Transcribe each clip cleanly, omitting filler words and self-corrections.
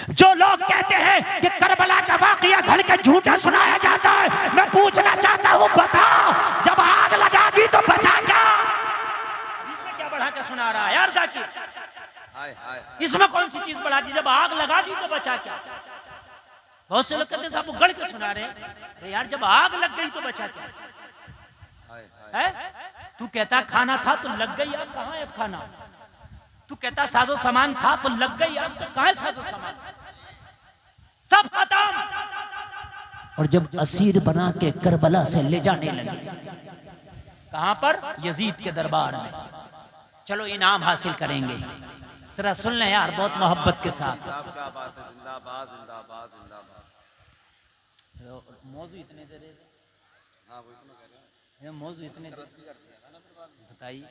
جو لوگ کہتے ہیں کہ کربلا کا واقعہ گھڑ کے جھوٹا سنایا جاتا ہے، میں پوچھنا چاہتا ہوں بتا جب آگ لگا دی تو بچا کیا؟ اس میں کیا بڑھا کے سنا رہا ہے یار ذاکر؟ اس میں کون سی چیز بڑھا دی؟ جب آگ لگا دی تو بچا کیا؟ بہت سے لوگ کہتے ہیں صاحب وہ گڑھ کے سنا رہے ہیں یار، جب آگ لگ گئی تو بچا کیا؟ تو کہتا کھانا تھا تو لگ گئی آگ، کہاں ہے اب کھانا؟ تو کہتا ساز و سامان تھا تو لگ گئی آگ، تو کہاں ہے ساز و سامان؟ سب ختم۔ اور جب اسیر بنا کے کربلا سے لے جانے لگے، کہاں پر؟ یزید کے دربار میں۔ چلو انعام حاصل کریں گے، ذرا سن لیں یار بہت محبت کے ساتھ۔ موضوع اتنے دے رہے، موضوع اتنے بتائیے۔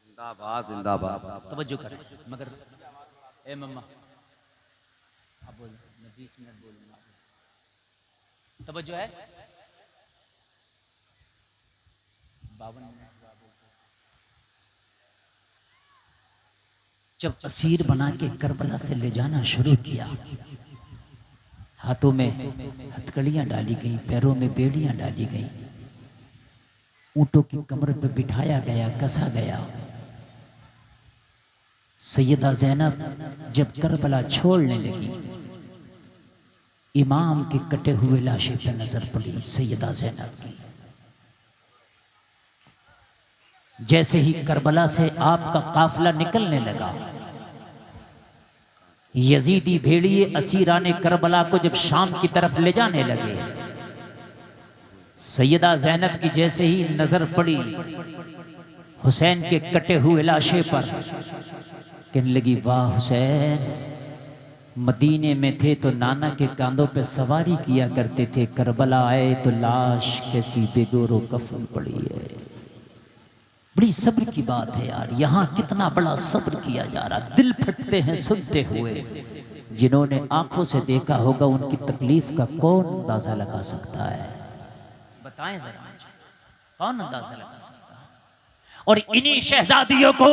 زندہ باد زندہ باد۔ توجہ کریں مگر اے مما آپ بولیں، میں 20 منٹ بولوں گا، توجہ ہے؟ 52 منٹ۔ جب اسیر بنا کے کربلا سے لے جانا شروع کیا، ہاتھوں میں ہتھکڑیاں ڈالی گئیں، پیروں میں بیڑیاں ڈالی گئیں، اونٹوں کی کمر پہ بٹھایا گیا، کسا گیا۔ سیدہ زینب جب کربلا چھوڑنے لگی، امام کے کٹے ہوئے لاشے پہ نظر پڑی سیدہ زینب کی۔ جیسے ہی کربلا سے آپ کا قافلہ نکلنے لگا، یزیدی بھیڑیے اسیران کربلا کو جب شام کی طرف لے جانے لگے، سیدہ زینب کی جیسے ہی نظر پڑی حسین کے کٹے ہوئے لاشے پر، کہنے لگی واہ حسین، مدینے میں تھے تو نانا کے کاندھوں پہ سواری کیا کرتے تھے، کربلا آئے تو لاش کیسی بے گور و کفن پڑی ہے۔ بڑی صبر کی بات ہے یار، یہاں کتنا بڑا صبر کیا جا رہا، دل پھٹتے ہیں سنتے ہوئے۔ جنہوں نے آنکھوں سے دیکھا ہوگا ان کی تکلیف کا کون اندازہ لگا سکتا ہے؟ بتائیں ذرا مجھے، کون اندازہ لگا سکتا ہے؟ اور انہی شہزادیوں کو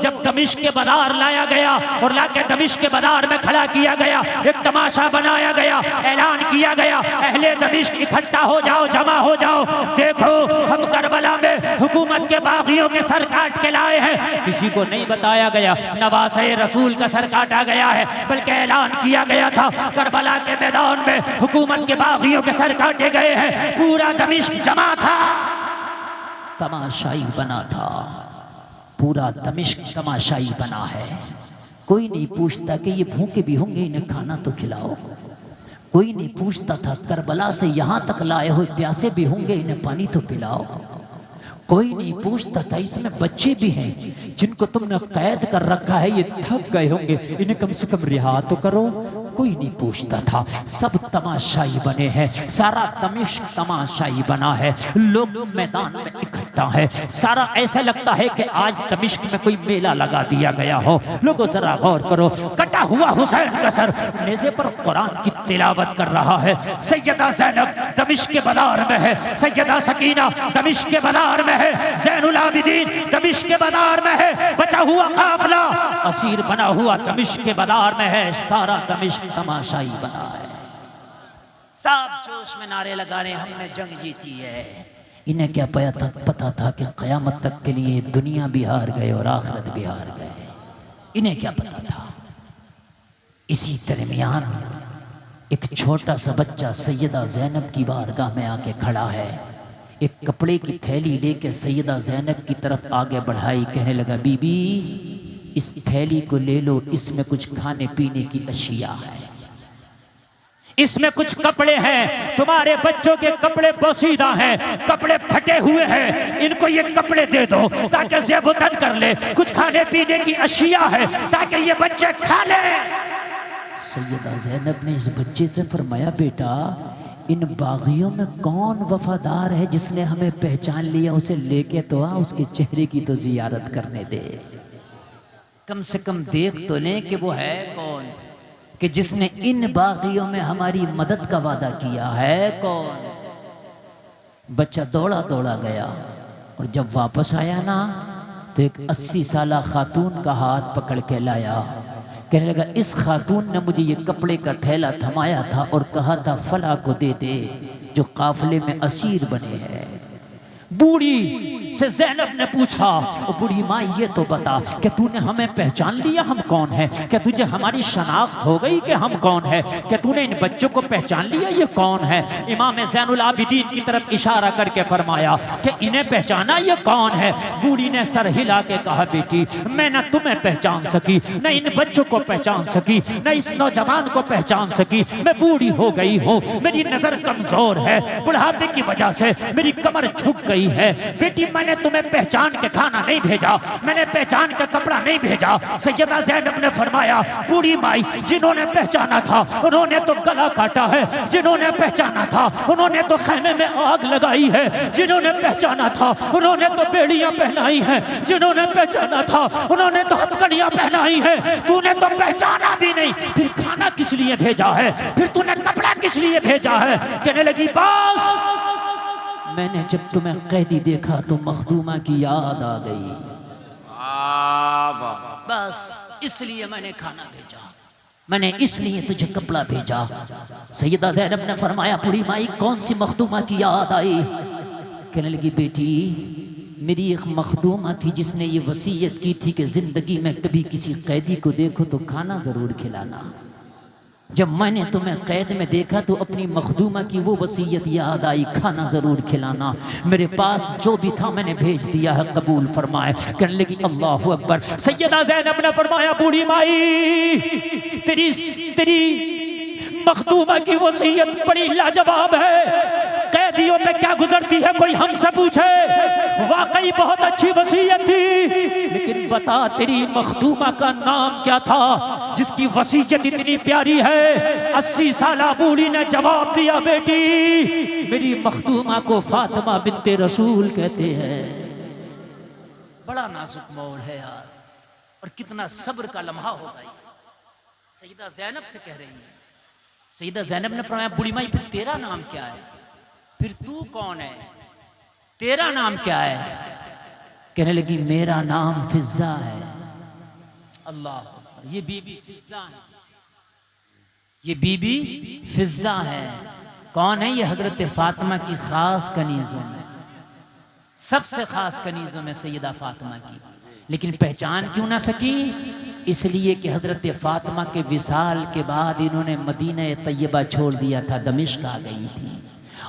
جب دمشق کے بازار لایا گیا اور لا کے دمشق کے بازار میں کھڑا کیا گیا، ایک تماشا بنایا گیا، اعلان کیا گیا اہل دمشق اکٹھا ہو جاؤ، جمع ہو جاؤ، دیکھو ہم کربلا میں حکومت کے باغیوں کے سر کاٹ کے لائے ہیں۔ کسی کو نہیں بتایا گیا نواسہ رسول کا سر کاٹا گیا ہے، بلکہ اعلان کیا گیا تھا کربلا کے میدان میں حکومت کے باغیوں کے سر کاٹے گئے ہیں۔ پورا دمشق جمع تھا، تماشائی بنا تھا، پورا دمشق تماشائی بنا ہے۔ کوئی نہیں پوچھتا کہ یہ بھوکے بھی ہوں گے، انہیں کھانا تو کھلاؤ۔ کوئی نہیں پوچھتا تھا کربلا سے یہاں تک لائے ہوئے پیاسے بھی ہوں گے، انہیں پانی تو پلاؤ۔ کوئی نہیں پوچھتا تھا اس میں بچے بھی ہیں جن کو تم نے قید کر رکھا ہے، یہ تھک گئے ہوں گے، انہیں کم سے کم رہا تو کرو۔ کوئی نہیں پوچھتا تھا، سب تماشائی بنے ہیں، سارا دمشق تماشائی بنا ہے، لوگ میدان میں اکٹھا ہے، سارا ایسا لگتا ہے کہ آج دمشق میں کوئی میلہ لگا دیا گیا ہو۔ لوگوں ذرا غور کرو، کٹا ہوا حسین کا سر نیزے پر قرآن کی تلاوت کر رہا ہے، سیدہ زینب دمشق کے بازار میں ہے، سیدہ سکینہ دمشق کے بازار میں ہے، زین العابدین دمشق کے بازار میں ہے، بچا ہوا قافلہ اسیر بنا ہوا دمشق کے بازار میں ہے، سارا دمشق تماشائی بنا ہے۔ سب جوش میں نعرے لگا رہے ہم نے جنگ جیتی ہے۔ انہیں کیا پتا تھا کہ قیامت تک کے لیے دنیا بھی ہار گئے اور آخرت بھی ہار گئے؟ انہیں کیا پتا تھا؟ اسی درمیان ایک چھوٹا سا بچہ سیدہ زینب کی بارگاہ میں آ کے کھڑا ہے، ایک کپڑے کی تھیلی لے کے سیدہ زینب کی طرف آگے بڑھائی، کہنے لگا بی بی اس تھیلی کو لے لو، اس میں کچھ کھانے پینے کی اشیاء ہے، اس میں کچھ کپڑے ہیں، تمہارے بچوں کے کپڑے بوسیدہ ہیں، کپڑے پھٹے ہوئے ہیں، ان کو یہ کپڑے دے دو تاکہ زیب و تن کر لے، کچھ کھانے پینے کی اشیاء ہے تاکہ یہ بچے کھا لیں۔ سیدہ زینب نے اس بچے سے فرمایا بیٹا ان باغیوں میں کون وفادار ہے جس نے ہمیں پہچان لیا، اسے لے کے تو آ، اس کے چہرے کی تو زیارت کرنے دے، کم سے کم دیکھ تو لیں کہ وہ ہے کون، کہ جس نے ان باغیوں میں ہماری مدد کا وعدہ کیا ہے کون۔ بچہ دوڑا دوڑا گیا اور جب واپس آیا نا تو ایک 80 سالہ خاتون کا ہاتھ پکڑ کے لایا، کہنے لگا اس خاتون نے مجھے یہ کپڑے کا تھیلا تھمایا تھا اور کہا تھا فلاں کو دے دے جو قافلے میں اسیر بنے ہیں۔ بوڑھی سے زینب نے پوچھا، او بوڑھی ماں یہ تو بتا کہ تو نے ہمیں پہچان لیا ہم کون ہیں؟ کیا تجھے ہماری شناخت ہو گئی کہ ہم کون ہیں؟ کیا تو نے ان بچوں کو پہچان لیا یہ کون ہے؟ امام زین العابدین کی طرف اشارہ کر کے فرمایا کہ انہیں پہچانا یہ کون ہے؟ بوڑھی نے سر ہلا کے کہا بیٹی میں نہ تمہیں پہچان سکی، نہ ان بچوں کو پہچان سکی، نہ اس نوجوان کو پہچان سکی، میں بوڑھی ہو گئی ہوں، میری نظر کمزور ہے، بڑھاپے کی وجہ سے میری کمر جھک گئی ہے۔ بیٹی میں نے تمہیں پہچان کے کھانا نہیں بھیجا، میں نے پہچان کے کپڑا نہیں بھیجا۔ سیدہ زینب نے فرمایا بوڑھی مائی جنہوں نے پہچانا تھا انہوں نے تو گلا کاٹا ہے، جنہوں نے پہچانا تھا انہوں نے تو خیمے میں آگ لگائی ہے، جنہوں نے پہچانا تھا انہوں نے تو بیڑیاں پہنائی ہیں، جنہوں نے پہچانا تھا انہوں نے تو ہتھکڑیاں پہنائی ہیں، تو نے تو پہچانا بھی نہیں، پھر کھانا کس لیے بھیجا ہے؟ پھر تو نے کپڑا کس لیے بھیجا ہے؟ کہنے لگی باس میں نے جب تمہیں قیدی دیکھا تو مخدومہ کی یاد آ گئی، بس اس لیے میں نے کھانا بھیجا، میں نے اس لیے تجھے کپڑا بھیجا۔ سیدہ زینب نے فرمایا بوڑھی مائی کون سی مخدومہ کی یاد آئی؟ کہنے لگی بیٹی میری ایک مخدومہ تھی جس نے یہ وصیت کی تھی کہ زندگی میں کبھی کسی قیدی کو دیکھو تو کھانا ضرور کھلانا۔ جب میں نے تمہیں قید میں دیکھا تو اپنی مخدومہ کی وہ وصیت یاد آئی، کھانا ضرور کھلانا۔ میرے پاس جو بھی تھا میں نے بھیج دیا ہے، قبول فرمائے۔ کہنے لگی اللہ اکبر۔ سیدہ زینب نے فرمایا بوڑھی مائی تیری مخدومہ کی وصیت بڑی لاجواب ہے، قیدیوں پہ کیا گزرتی ہے کوئی ہم سے پوچھے، واقعی بہت اچھی وصیت تھی، لیکن بتا تیری مخدومہ کا نام کیا تھا جس کی وصیت اتنی پیاری ہے؟ 80 سالہ بوڑھی نے جواب دیا بیٹی میری مخدومہ کو فاطمہ بنت رسول کہتے ہیں۔ بڑا نازک موڑ ہے یار، اور کتنا صبر کا لمحہ ہوگا یہ۔ سیدہ زینب سے کہہ رہی ہیں، سیدہ زینب نے فرمایا بوڑھی مائی پھر تیرا نام کیا ہے؟ پھر تو کون ہے؟ تیرا نام کیا ہے؟ کہنے لگی میرا نام فضہ ہے۔ اللہ، یہ بی بی فضہ ہے، یہ بی بی فضہ ہے۔ کون ہے یہ؟ حضرت فاطمہ کی خاص کنیزوں میں، سب سے خاص کنیزوں میں سیدہ فاطمہ کی، لیکن پہچان کیوں نہ سکی؟ اس لیے کہ حضرت فاطمہ کے وصال کے بعد انہوں نے مدینہ طیبہ چھوڑ دیا تھا، دمشق آ گئی تھی،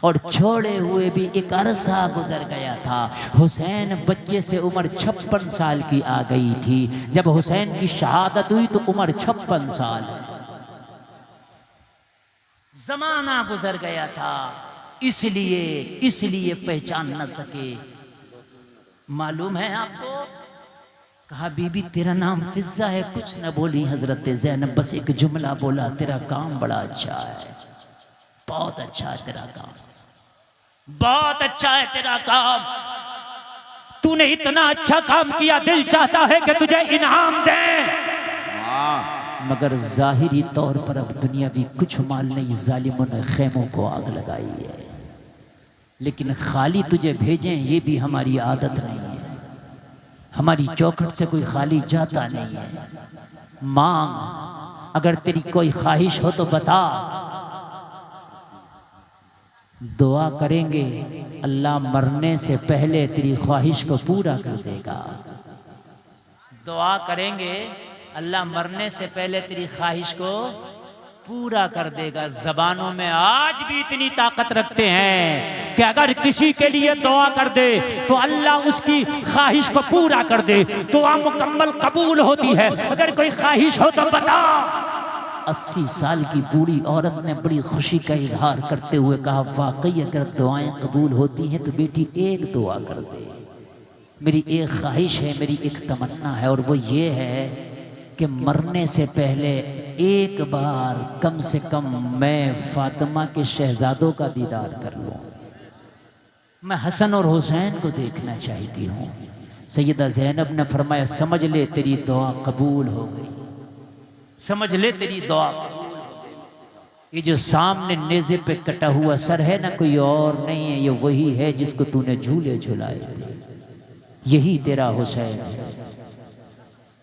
اور چھوڑے ہوئے بھی ایک عرصہ گزر گیا تھا۔ حسین بچے سے عمر 56 سال کی آ گئی تھی، جب حسین کی شہادت ہوئی تو عمر 56 سال، زمانہ گزر گیا تھا، اس لیے پہچان نہ سکے۔ معلوم ہے آپ کو؟ کہا بی بی تیرا نام فضہ ہے، کچھ نہ بولی حضرت زینب، بس ایک جملہ بولا تیرا کام بڑا اچھا ہے، بہت اچھا ہے تیرا کام، بہت اچھا ہے تیرا کام، تو نے اتنا اچھا کام کیا دل چاہتا ہے کہ تجھے انعام دیں، مگر ظاہری طور پر اب دنیاوی کچھ مال نہیں، ظالموں نے خیموں کو آگ لگائی ہے، لیکن خالی تجھے بھیجیں یہ بھی ہماری عادت نہیں ہے، ہماری چوکھٹ سے کوئی خالی جاتا نہیں ہے۔ مانگ، اگر تیری کوئی خواہش ہو تو بتا، دعا کریں گے اللہ مرنے سے پہلے تیری خواہش کو پورا کر دے گا، دعا کریں گے اللہ مرنے سے پہلے تیری خواہش کو پورا کر دے گا۔ زبانوں میں آج بھی اتنی طاقت رکھتے ہیں کہ اگر کسی کے لیے دعا کر دے تو اللہ اس کی خواہش کو پورا کر دے، دعا مکمل قبول ہوتی ہے۔ اگر کوئی خواہش ہو تو بتا۔ 80 سال کی بوڑھی عورت نے بڑی خوشی کا اظہار کرتے ہوئے کہا واقعی اگر دعائیں قبول ہوتی ہیں تو بیٹی ایک دعا کر دے، میری ایک خواہش ہے، میری ایک تمنا ہے، اور وہ یہ ہے کہ مرنے سے پہلے ایک بار کم سے کم میں فاطمہ کے شہزادوں کا دیدار کر لوں، میں حسن اور حسین کو دیکھنا چاہتی ہوں۔ سیدہ زینب نے فرمایا سمجھ لے تیری دعا قبول ہو گئی، سمجھ لے تیری دعا قبول ہو گئی۔ یہ جو سامنے نیزے پہ کٹا ہوا سر ہے نا، کوئی اور نہیں ہے، یہ وہی ہے جس کو تو نے جھولے جھلائے تھے، یہی تیرا حسین ہے،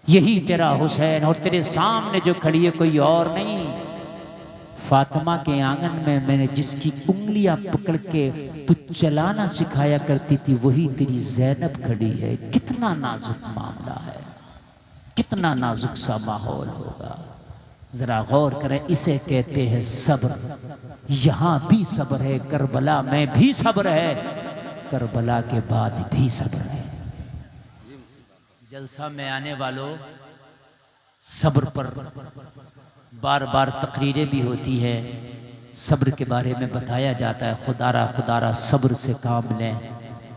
یہی تیرا حسین، اور تیرے سامنے جو کھڑی ہے کوئی اور نہیں۔ فاطمہ کے آنگن میں نے جس کی انگلیاں پکڑ کے تو چلانا سکھایا کرتی تھی وہی تیری زینب کھڑی ہے۔ کتنا نازک معاملہ ہے، کتنا نازک سا ماحول ہوگا، ذرا غور کریں۔ اسے کہتے ہیں صبر۔ یہاں بھی صبر ہے، کربلا میں بھی صبر ہے، کربلا کے بعد بھی صبر ہے۔ جلسہ میں آنے والوں، صبر پر بار بار تقریریں بھی ہوتی ہے، صبر کے بارے میں بتایا جاتا ہے۔ خدا را صبر سے کام لیں،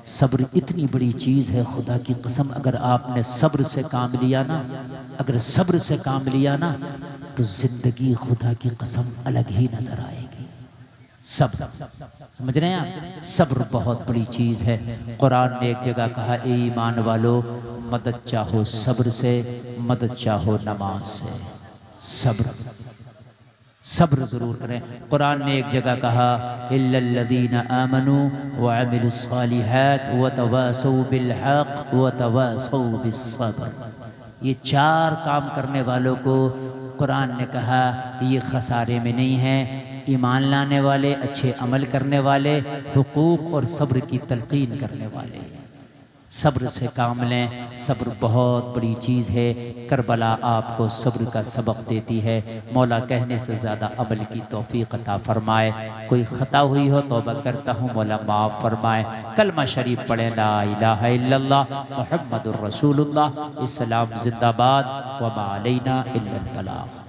صبر اتنی بڑی چیز ہے، خدا کی قسم اگر آپ نے صبر سے کام لیا نا، اگر صبر سے کام لیا نا تو زندگی خدا کی قسم الگ ہی نظر آئے گی۔ صبر، سمجھ رہے ہیں آپ؟ صبر بہت بڑی چیز ہے۔ قرآن نے ایک جگہ کہا اے ایمان والو، مدد چاہو صبر سے، مدد چاہو نماز سے۔ صبر، صبر ضرور کریں۔ قرآن نے ایک جگہ کہا اِلَّا الَّذِينَ آمَنُوا وَعَمِلُوا الصَّالِحَاتِ وَتَوَاصَوْا بِالْحَقِّ وَتَوَاصَوْا بِالصَّبْرِ۔ یہ چار کام کرنے والوں کو قرآن نے کہا یہ خسارے میں نہیں ہیں۔ ایمان لانے والے، اچھے عمل کرنے والے، حقوق اور صبر کی تلقین کرنے والے۔ صبر سے کام لیں، صبر بہت بڑی چیز ہے۔ کربلا آپ کو صبر کا سبق دیتی ہے۔ مولا کہنے سے زیادہ عمل کی توفیق عطا فرمائے۔ کوئی خطا ہوئی ہو توبہ کرتا ہوں، مولا معاف فرمائے۔ کلمہ شریف پڑھیں، لا الہ الا اللہ محمد الرسول اللہ۔ اسلام زندہ باد، وما علینا الا البلاغ۔